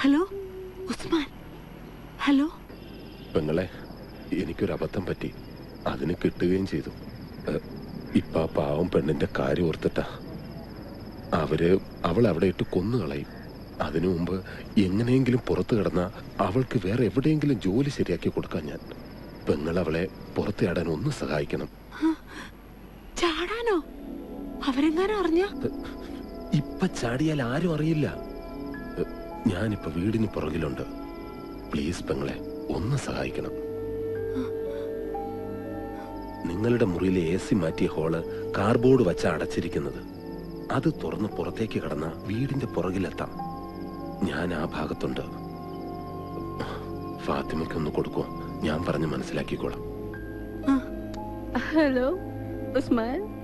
Hello Usman. Hello പെങ്ങളെ, എനിക്കൊരു അബദ്ധം പറ്റി. അതിന് കിട്ടുകയും ചെയ്തു. ഇപ്പൊ ആ പാവം പെണ്ണിന്റെ കാര്യം ഓർത്തിട്ടാ. അവൾ അവിടെ ഇട്ട് കൊന്നുകളയും. അതിനു മുമ്പ് എങ്ങനെയെങ്കിലും പുറത്തു കിടന്ന അവൾക്ക് വേറെ എവിടെയെങ്കിലും ജോലി ശരിയാക്കി കൊടുക്കാൻ ഞാൻ. പെങ്ങൾ അവളെ പുറത്തിയാടാൻ ഒന്ന് സഹായിക്കണം. ചാടാനോ? അവരെങ്ങാനും അറിഞ്ഞ? ഇപ്പൊ ചാടിയാൽ ആരും അറിയില്ല. ഞാനിപ്പോ വീടിന് പുറകിലുണ്ട്. പ്ലീസ് പെങ്ങളെ, ഒന്ന് സഹായിക്കണം. നിങ്ങളുടെ മുറിയിലെ AC മാറ്റിയ ഹോള് കാർബോർഡ് വച്ച അടച്ചിരിക്കുന്നത്. അത് തുറന്ന് പുറത്തേക്ക് കടന്ന വീടിന്റെ പുറകിലെത്താം. ഞാൻ ആ ഭാഗത്തുണ്ട്. ഫാത്തിമയ്ക്കൊന്ന് കൊടുക്കോ? ഞാൻ പറഞ്ഞ് മനസ്സിലാക്കിക്കോളാം. ഹലോ ഉസ്മാൻ.